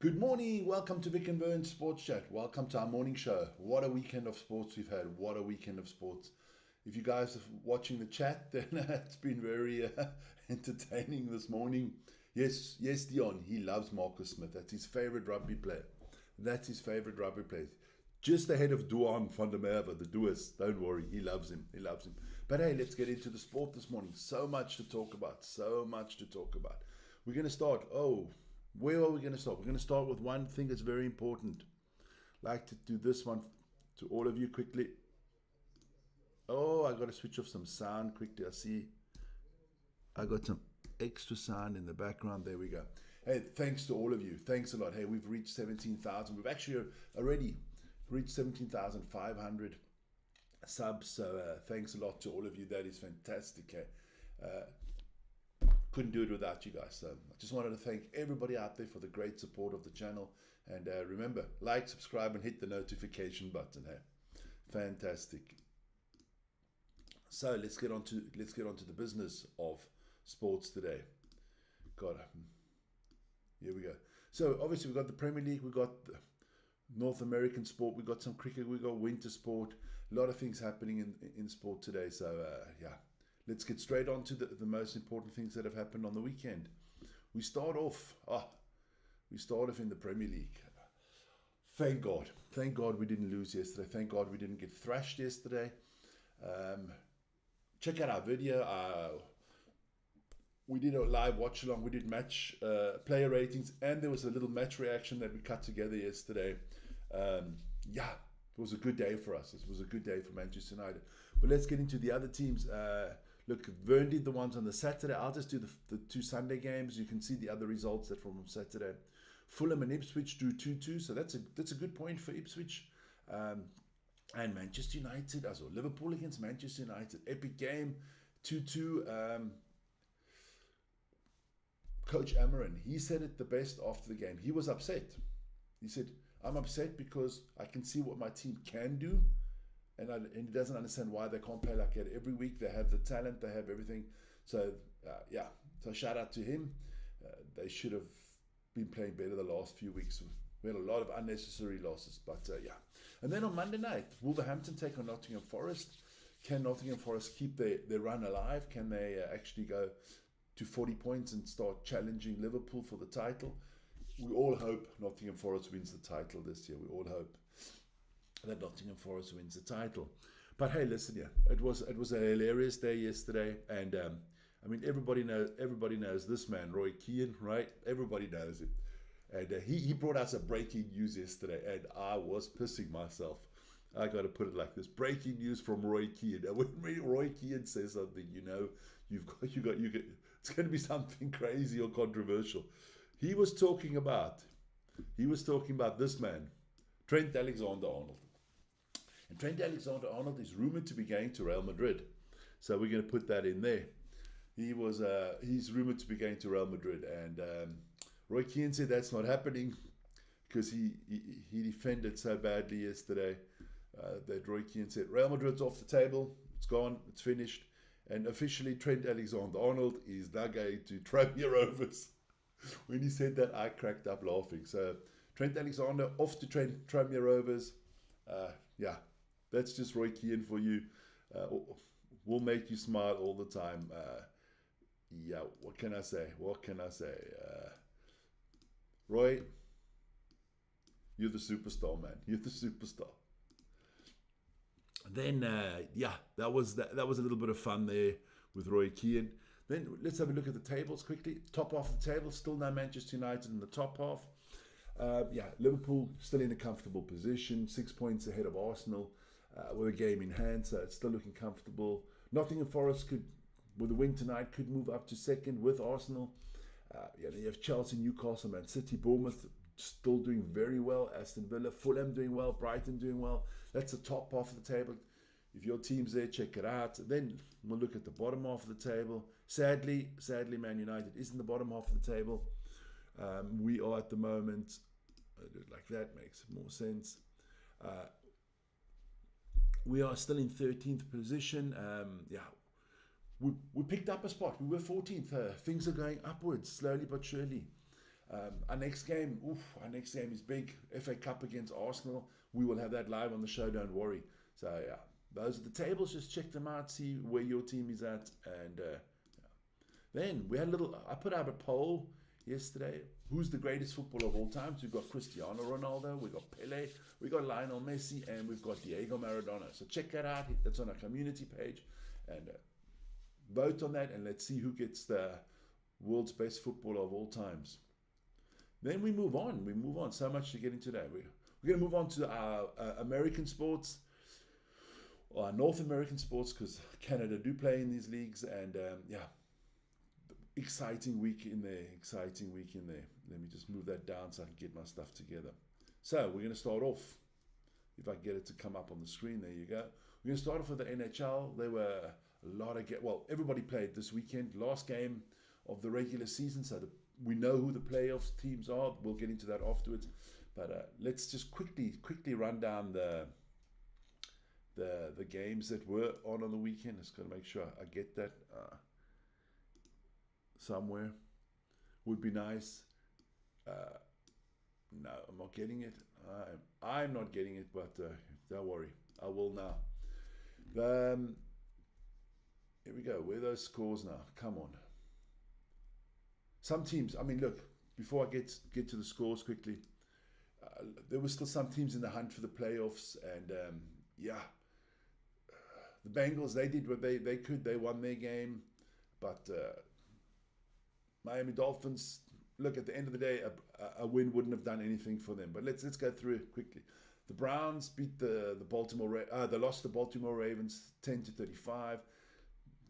Good morning. Welcome to Vik and Wern Sports Chat. Welcome to our morning show. What a weekend of sports we've had. What a weekend of sports. If you guys are watching the chat, then it's been very entertaining this morning. Yes, Dion, he loves Marcus Smith. That's his favorite rugby player. Just ahead of Duan van der Merwe, the Duas. Don't worry, he loves him. But hey, let's get into the sport this morning. So much to talk about. We're going to start. Where are we going to start? We're going to start with one thing that's very important. Like to do this one to all of you quickly. I got to switch off some sound quickly. I see I got some extra sound in the background. There we go. Hey, thanks to all of you. Thanks a lot. Hey, we've reached 17,000. We've actually already reached 17,500 subs. So thanks a lot to all of you. That is fantastic. Couldn't do it without you guys. So I just wanted to thank everybody out there for the great support of the channel. And remember, like, subscribe, and hit the notification button. Hey, fantastic. So let's get on to the business of sports today. Here we go. So obviously we've got the Premier League, we've got the North American sport, we've got some cricket, we've got winter sport. A lot of things happening in sport today. So let's get straight on to the most important things that have happened on the weekend. We start off in the Premier League. Thank God we didn't lose yesterday. Thank God we didn't get thrashed yesterday. Check out our video. We did a live watch along. We did match player ratings, and there was a little match reaction that we cut together yesterday. It was a good day for us. It was a good day for Manchester United. But let's get into the other teams. Look, Wern did the ones on the Saturday. I'll just do the two Sunday games. You can see the other results that from Saturday. Fulham and Ipswich drew 2-2, so that's a good point for Ipswich. And Manchester United, as well, Liverpool against Manchester United, epic game, 2-2. Coach Amarin, he said it the best after the game. He was upset. He said, "I'm upset because I can see what my team can do, and he doesn't understand why they can't play like that every week. They have the talent, they have everything." So so shout out to him. They should have been playing better the last few weeks. We had a lot of unnecessary losses, but And then on Monday night, Wolverhampton take on Nottingham Forest. Can Nottingham Forest keep their run alive? Can they actually go to 40 points and start challenging Liverpool for the title? We all hope Nottingham Forest wins the title this year. We all hope that Nottingham Forest wins the title. But hey, listen here, it was a hilarious day yesterday, and everybody knows this man, Roy Keane, right? Everybody knows him. And he brought us a breaking news yesterday, and I was pissing myself. I got to put it like this: breaking news from Roy Keane. And when Roy Keane says something, it's going to be something crazy or controversial. He was talking about this man, Trent Alexander-Arnold. And Trent Alexander-Arnold is rumored to be going to Real Madrid. So we're going to put that in there. He's rumored to be going to Real Madrid, and Roy Keane said that's not happening because he defended so badly yesterday that Roy Keane said Real Madrid's off the table, it's gone, it's finished, and officially Trent Alexander-Arnold is now going to Tranmere Rovers. When he said that, I cracked up laughing. So Trent Alexander off to Tranmere Rovers. That's just Roy Keane for you. We'll make you smile all the time. What can I say? Roy, you're the superstar, man. You're the superstar. Then, that was a little bit of fun there with Roy Keane. Then let's have a look at the tables quickly. Top half of the table, still no Manchester United in the top half. Liverpool still in a comfortable position, 6 points ahead of Arsenal with a game in hand, so it's still looking comfortable. Nottingham Forest could, with a win tonight, could move up to second with Arsenal. You have Chelsea, Newcastle, Man City, Bournemouth still doing very well. Aston Villa, Fulham doing well, Brighton doing well. That's the top half of the table. If your team's there, check it out. Then we'll look at the bottom half of the table. Sadly, Man United is in the bottom half of the table. We are at the moment, like that makes more sense. We are still in 13th position. We picked up a spot. We were 14th. Things are going upwards, slowly but surely. Our next game is big. FA Cup against Arsenal. We will have that live on the show. Don't worry. So yeah, those are the tables. Just check them out. See where your team is at. And then we had I put out a poll yesterday. Who's the greatest footballer of all time? So we've got Cristiano Ronaldo, we've got Pele, we've got Lionel Messi, and we've got Diego Maradona. So check that out. That's on our community page. And vote on that, and let's see who gets the world's best footballer of all times. Then we move on. So much to get into today. We're going to move on to our American sports, or our North American sports, because Canada do play in these leagues. And exciting week in there. Let me just move that down so I can get my stuff together. So we're going to start off. If I get it to come up on the screen, there you go. We're going to start off with the NHL. There were a lot of everybody played this weekend. Last game of the regular season, so we know who the playoffs teams are. We'll get into that afterwards. But let's just quickly run down the games that were on the weekend. Just got to make sure I get that somewhere. Would be nice. No, I'm not getting it. I'm not getting it, but don't worry, I will now. Here we go. Where are those scores now? Come on. Some teams, look, before I get to the scores quickly, there were still some teams in the hunt for the playoffs, and the Bengals, they did what they could. They won their game, but Miami Dolphins, look, at the end of the day, a win wouldn't have done anything for them. But let's go through it quickly. The Browns beat they lost the Baltimore Ravens 10-35.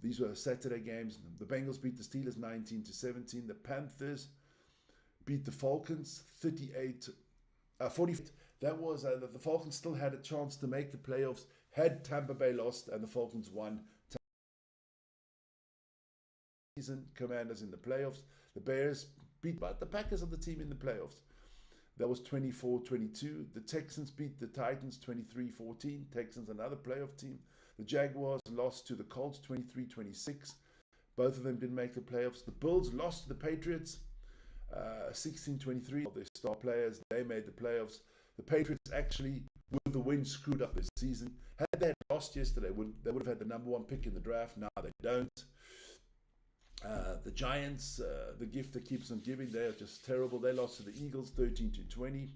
These were Saturday games. The Bengals beat the Steelers 19-17. The Panthers beat the Falcons 40. That was the Falcons still had a chance to make the playoffs had Tampa Bay lost, and the Falcons won. Season Commanders in the playoffs. The Bears beat the Packers are the team in the playoffs. That was 24-22. The Texans beat the Titans 23-14. Texans, another playoff team. The Jaguars lost to the Colts 23-26. Both of them didn't make the playoffs. The Bills lost to the Patriots 16-23. Of their star players, they made the playoffs. The Patriots actually, with the win, screwed up this season. Had they lost yesterday, they would have had the number one pick in the draft. Now they don't. The Giants, the gift that keeps on giving, they are just terrible. They lost to the Eagles 13-20.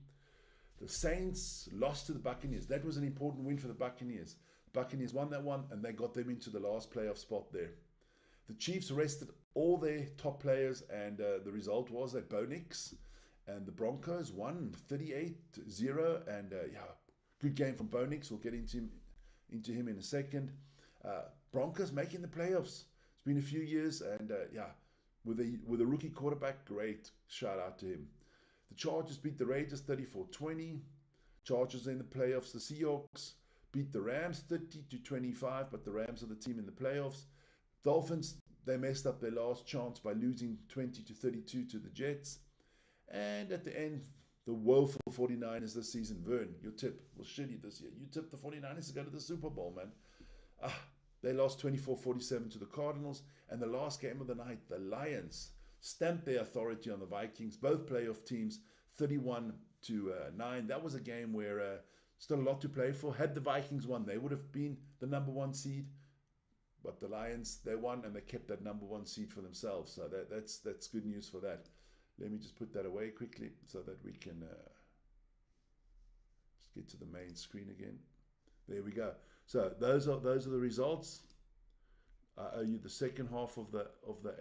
The Saints lost to the Buccaneers. That was an important win for the Buccaneers. The Buccaneers won that one, and they got them into the last playoff spot there. The Chiefs rested all their top players, and the result was that Bo Nix and the Broncos won 38-0. And good game from Bo Nix. We'll get into him in a second. Broncos making the playoffs. It's been a few years, and with a rookie quarterback, great shout out to him. The Chargers beat the Raiders 34-20. Chargers in the playoffs. The Seahawks beat the Rams 30-25, but the Rams are the team in the playoffs. Dolphins, they messed up their last chance by losing 20-32 to the Jets. And at the end, the woeful 49ers this season. Wern, your tip was shitty this year. You tipped the 49ers to go to the Super Bowl, man. They lost 24-47 to the Cardinals. And the last game of the night, the Lions stamped their authority on the Vikings. Both playoff teams, 31-9. That was a game where still a lot to play for. Had the Vikings won, they would have been the number one seed. But the Lions, they won, and they kept that number one seed for themselves. So that's good news for that. Let me just put that away quickly so that we can just get to the main screen again. There we go. So those are the results. I owe you the second half of the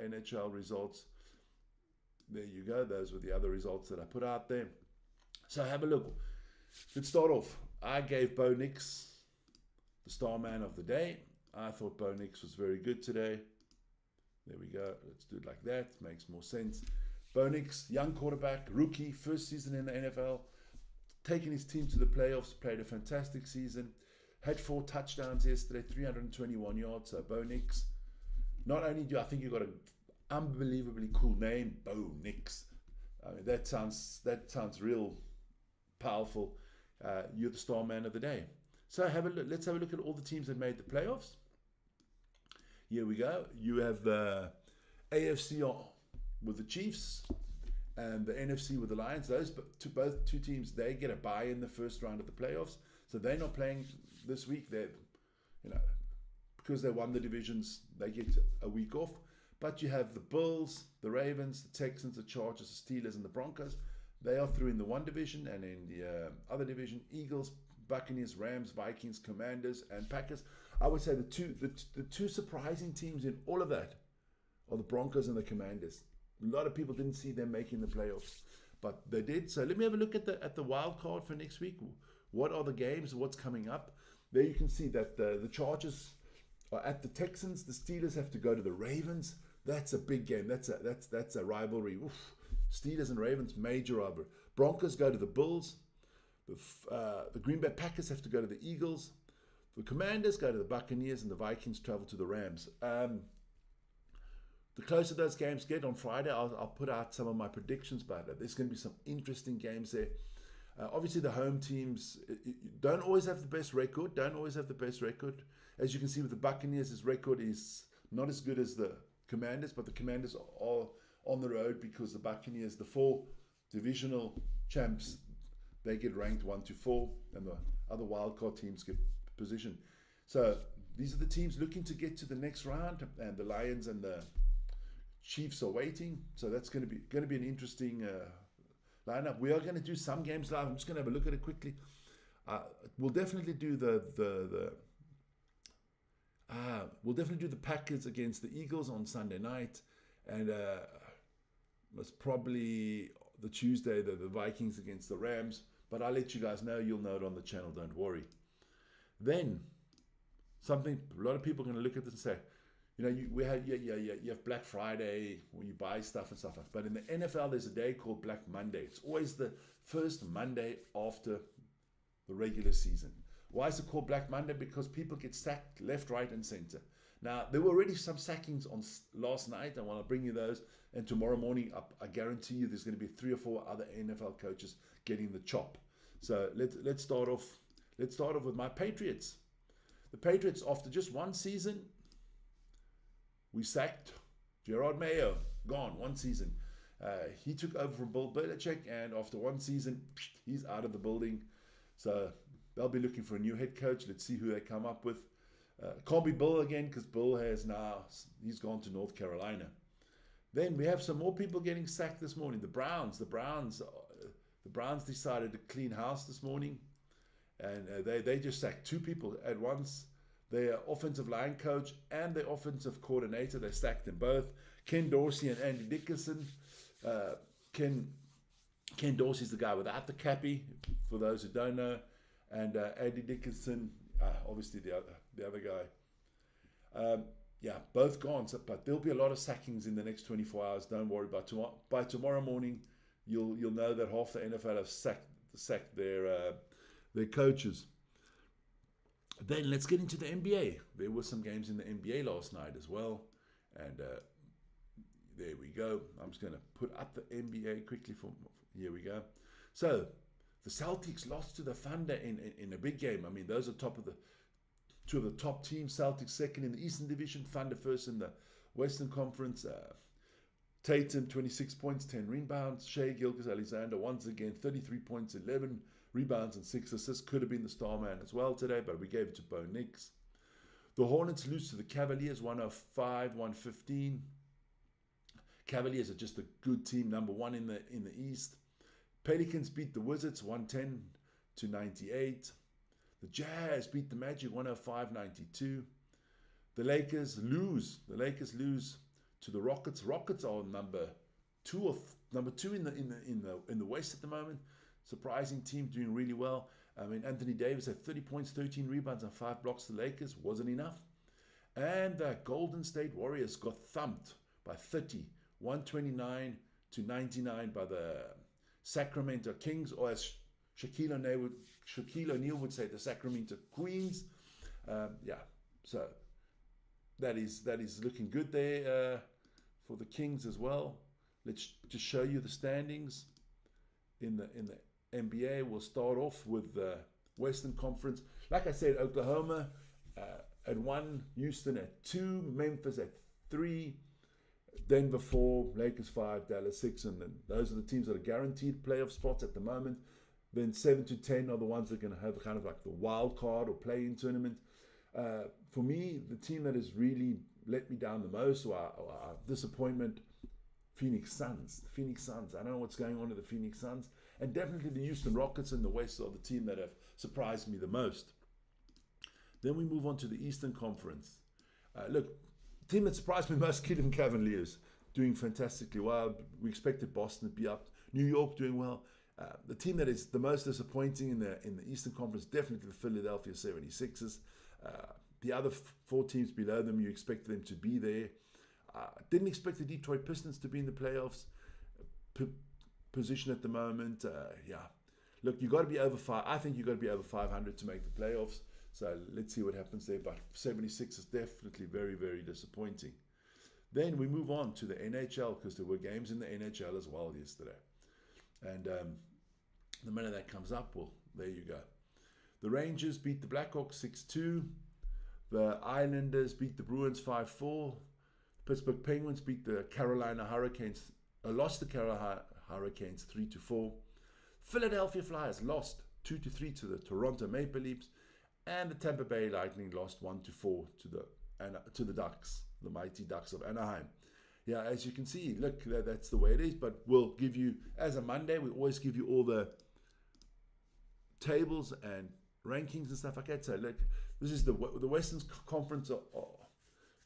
NHL results. There you go. Those were the other results that I put out there. So have a look. Let's start off. I gave Bo Nix the star man of the day. I thought Bo Nix was very good today. There we go. Let's do it like that. Makes more sense. Bo Nix, young quarterback, rookie, first season in the NFL, taking his team to the playoffs, played a fantastic season, had 4 touchdowns yesterday, 321 yards. So Bo Nix, not only do I think you got an unbelievably cool name, Bo Nix. I mean, that sounds real powerful. You're the star man of the day. So let's have a look at all the teams that made the playoffs. Here we go. You have the AFC with the Chiefs and the NFC with the Lions. Those both two teams, they get a bye in the first round of the playoffs, so they're not playing this week. They're, because they won the divisions, they get a week off. But you have the Bills, the Ravens, the Texans, the Chargers, the Steelers, and the Broncos. They are through in the one division, and in the other division, Eagles, Buccaneers, Rams, Vikings, Commanders, and Packers. I would say the two surprising teams in all of that are the Broncos and the Commanders. A lot of people didn't see them making the playoffs, but they did. So let me have a look at the wild card for next week. What are the games? What's coming up? There you can see that the Chargers are at the Texans. The Steelers have to go to the Ravens. That's a big game. That's a rivalry. Oof. Steelers and Ravens, major rivalry. Broncos go to the Bills. The Green Bay Packers have to go to the Eagles. The Commanders go to the Buccaneers, and the Vikings travel to the Rams. The closer those games get on Friday, I'll put out some of my predictions, but there's going to be some interesting games there. Obviously, the home teams don't always have the best record. As you can see with the Buccaneers, his record is not as good as the Commanders, but the Commanders are on the road because the Buccaneers, the 4 divisional champs, they get ranked 1 to 4, and the other wildcard teams get position. So these are the teams looking to get to the next round, and the Lions and the Chiefs are waiting. So that's going to be an interesting lineup. We are going to do some games live. I'm just going to have a look at it quickly. We'll definitely do we'll definitely do the Packers against the Eagles on Sunday night, and most probably the Tuesday the Vikings against the Rams. But I'll let you guys know. You'll know it on the channel. Don't worry. Then something a lot of people are going to look at this and say, you have Black Friday when you buy stuff and stuff. But in the NFL, there's a day called Black Monday. It's always the first Monday after the regular season. Why is it called Black Monday? Because people get sacked left, right, and center. Now, there were already some sackings on last night. I want to bring you those. And tomorrow morning, I guarantee you there's going to be 3 or 4 other NFL coaches getting the chop. So let's start off. Let's start off with my Patriots. The Patriots, after just one season, we sacked Gerard Mayo. Gone, one season. He took over from Bill Belichick, and after one season, he's out of the building. So they'll be looking for a new head coach. Let's see who they come up with. Can't be Bill again, because Bill he's gone to North Carolina. Then we have some more people getting sacked this morning. The Browns decided to clean house this morning, and they just sacked 2 people at once. Their offensive line coach and their offensive coordinator, they sacked them both. Ken Dorsey and Andy Dickerson. Ken Dorsey's the guy without the cappy, for those who don't know, and Andy Dickerson, obviously the other guy. Both gone. But there'll be a lot of sackings in the next 24 hours. Don't worry. By tomorrow morning, you'll know that half the NFL have sacked their coaches. Then let's get into the NBA. There were some games in the NBA last night as well, and there we go. I'm just going to put up the NBA quickly. Here we go. So the Celtics lost to the Thunder in a big game. I mean, those are two of the top teams. Celtics second in the Eastern Division, Thunder first in the Western Conference. Tatum, 26 points, 10 rebounds. Shai Gilgeous-Alexander, once again, 33 points, 11 rebounds and 6 assists. Could have been the star man as well today, but we gave it to Bo Nix. The Hornets lose to the Cavaliers, 105-115. Cavaliers are just a good team, number 1 in the East. Pelicans beat the Wizards, 110-98. The Jazz beat the Magic, 105-92. The Lakers lose. To the Rockets. Rockets are number two in the West at the moment. Surprising team, doing really well. I mean, Anthony Davis had 30 points, 13 rebounds, and 5 blocks. The Lakers wasn't enough. And the Golden State Warriors got thumped by 30, 129-99 by the Sacramento Kings, or as Shaquille O'Neal would say, the Sacramento Queens. So that is looking good there for the Kings as well. Let's just show you the standings in the NBA. We'll start off with the Western Conference. Like I said, Oklahoma at 1, Houston at 2, Memphis at 3, Denver 4, Lakers 5, Dallas 6, and then those are the teams that are guaranteed playoff spots at the moment. Then 7 to 10 are the ones that are going to have kind of like the wild card or play-in tournament. For me, the team that has really let me down the most, or disappointment, Phoenix Suns. The Phoenix Suns. I don't know what's going on with the Phoenix Suns. And definitely the Houston Rockets in the West are the team that have surprised me the most. Then we move on to the Eastern Conference. Look, the team that surprised me most, Cleveland Cavaliers, doing fantastically well. We expected Boston to be up. New York doing well. The team that is the most disappointing in the Eastern Conference, definitely the Philadelphia 76ers. The other 4 teams below them, you expected them to be there. Didn't expect the Detroit Pistons to be in the playoffs position at the moment. Look, you got to be over 5. I think you got to be over 500 to make the playoffs. So let's see what happens there. But 76 is definitely very, very disappointing. Then we move on to the NHL, because there were games in the NHL as well yesterday. And the minute that comes up, well, there you go. The Rangers beat the Blackhawks 6-2. The Islanders beat the Bruins 5-4. Pittsburgh Penguins beat the Carolina Hurricanes, lost the Carolina Hurricanes 3-4. Philadelphia Flyers lost 2-3 to the Toronto Maple Leafs, and the Tampa Bay Lightning lost 1-4 to the Ducks, the mighty Ducks of Anaheim. Yeah, as you can see, look, that's the way it is. But we'll give you, as a Monday, we always give you all the tables and rankings and stuff like that. So look, this is the Western Conference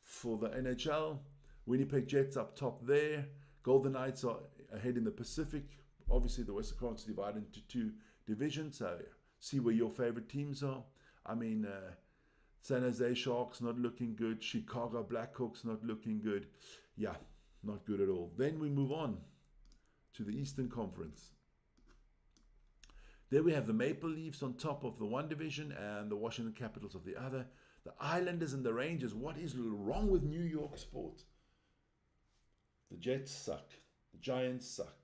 for the NHL. Winnipeg Jets up top there. Golden Knights are ahead in the Pacific. Obviously, the Western Conference is divided into 2 divisions. So see where your favorite teams are. I mean, San Jose Sharks not looking good. Chicago Blackhawks not looking good. Yeah, not good at all. Then we move on to the Eastern Conference. There we have the Maple Leafs on top of the one division and the Washington Capitals of the other. The Islanders and the Rangers. What is wrong with New York sports? The Jets suck. The Giants suck.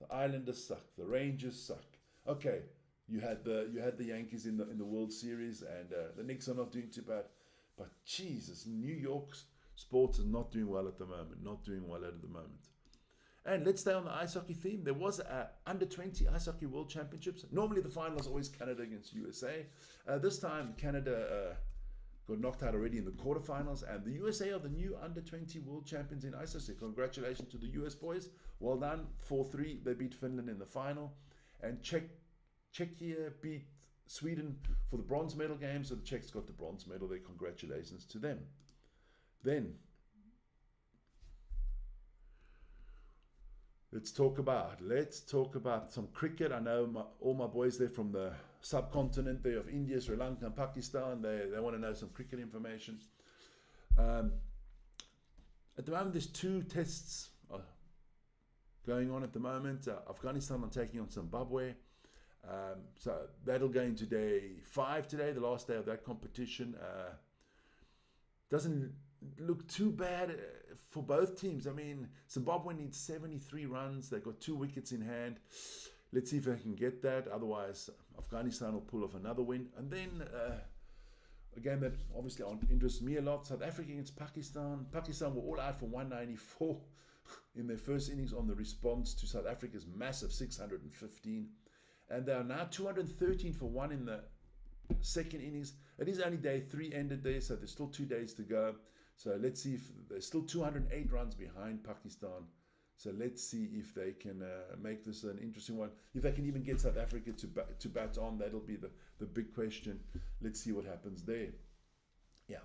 The Islanders suck. The Rangers suck. Okay, you had the Yankees in the World Series, and the Knicks are not doing too bad. But Jesus, New York's sports is not doing well at the moment. Not doing well at the moment. And let's stay on the ice hockey theme. There was under 20 ice hockey world championships. Normally the final is always Canada against USA. This time Canada got knocked out already in the quarterfinals, and the USA are the new under 20 world champions in ice hockey. Congratulations to the US boys. Well done. 4-3. They beat Finland in the final. And Czechia beat Sweden for the bronze medal game. So the Czechs got the bronze medal there. Congratulations to them. Then let's talk about some cricket. I know all my boys there from the subcontinent there of India, Sri Lanka and Pakistan, they want to know some cricket information. At the moment there's 2 tests going on at the moment. Afghanistan are taking on Zimbabwe. So that'll go into day 5 today, the last day of that competition. Doesn't look too bad for both teams. I mean, Zimbabwe needs 73 runs. They've got 2 wickets in hand. Let's see if they can get that. Otherwise, Afghanistan will pull off another win. And then a game that obviously interests me a lot, South Africa against Pakistan. Pakistan were all out for 194 in their first innings on the response to South Africa's massive 615. And they are now 213 for 1 in the second innings. It is only day 3 ended there, so there's still 2 days to go. So let's see if they're still 208 runs behind Pakistan. So let's see if they can make this an interesting one. If they can even get South Africa to bat on, that'll be the big question. Let's see what happens there. Yeah,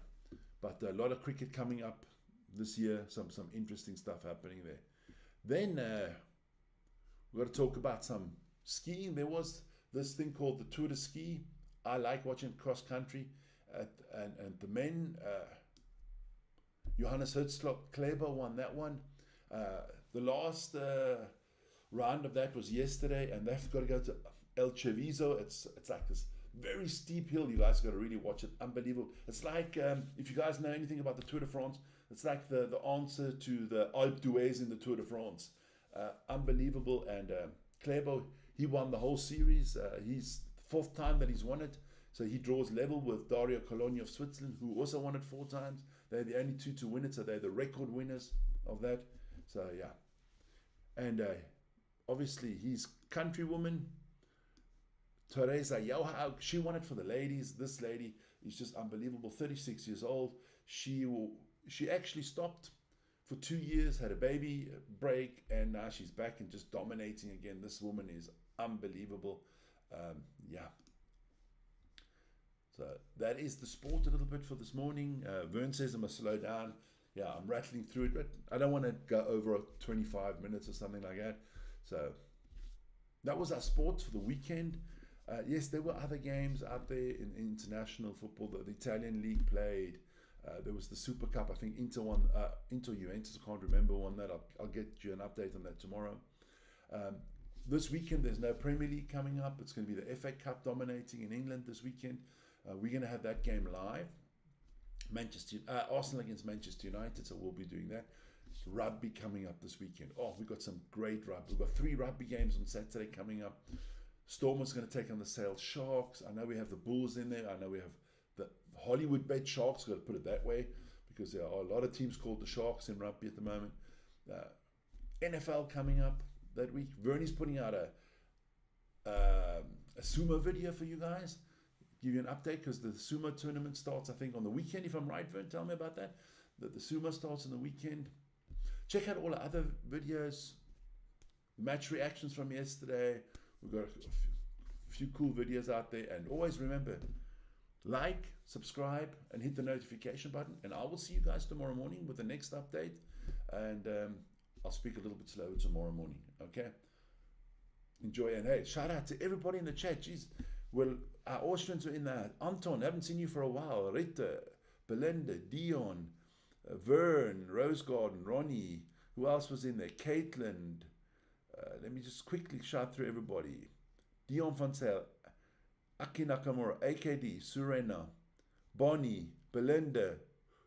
but a lot of cricket coming up this year. Some interesting stuff happening there. Then we've got to talk about some skiing. There was this thing called the Tour de Ski. I like watching cross country, and the men. Johannes Kleber won that one. The last round of that was yesterday, and they've got to go to El Treviso. It's like this very steep hill. You guys got to really watch it. Unbelievable. It's like if you guys know anything about the Tour de France, it's like the answer to the Alpe d'Huez in the Tour de France. Unbelievable. And Kleber, he won the whole series. He's the 4th time that he's won it. So he draws level with Dario Cologni of Switzerland, who also won it 4 times. They're the only 2 to win it, so they're the record winners of that. So yeah, and obviously his countrywoman Teresa Johaug, she won it for the ladies. This lady is just unbelievable. 36 years old. She actually stopped for 2 years, had a baby break, and now she's back and just dominating again. This woman is unbelievable. Yeah. So that is the sport a little bit for this morning. Wern says I'm going to slow down. Yeah, I'm rattling through it, but I don't want to go over 25 minutes or something like that. So that was our sports for the weekend. Yes, there were other games out there in international football. The Italian league played. There was the Super Cup. I think Inter won. Inter Juventus. I can't remember won that. I'll get you an update on that tomorrow. This weekend there's no Premier League coming up. It's going to be the FA Cup dominating in England this weekend. We're going to have that game live. Arsenal against Manchester United. So we'll be doing that. Rugby coming up this weekend. Oh, we've got some great rugby. We've got 3 rugby games on Saturday coming up. Stormers going to take on the Sale Sharks. I know we have the Bulls in there. I know we have the Hollywood Bet Sharks, got to put it that way, because there are a lot of teams called the Sharks in rugby at the moment. NFL coming up that week. Vernie's putting out a sumo video for you guys. Give you an update because the sumo tournament starts, I think, on the weekend. If I'm right, Vern, tell me about that. The sumo starts on the weekend. Check out all the other videos, match reactions from yesterday. We've got a few cool videos out there. And always remember, like, subscribe, and hit the notification button. And I will see you guys tomorrow morning with the next update. And I'll speak a little bit slower tomorrow morning. Okay? Enjoy. And hey, shout out to everybody in the chat. Jeez. Well, our Austrians are in there. Anton, haven't seen you for a while. Rita, Belinda, Dion, Vern, Rose Garden, Ronnie. Who else was in there? Caitlin. Let me just quickly shout through everybody. Dion van Sale, Aki Nakamura, AKD, Surena, Bonnie, Belinda,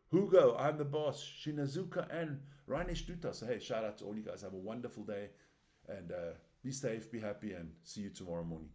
Hugo, I'm the boss, Shinazuka, and Rainish Duta. So hey, shout out to all you guys. Have a wonderful day, and be safe, be happy, and see you tomorrow morning.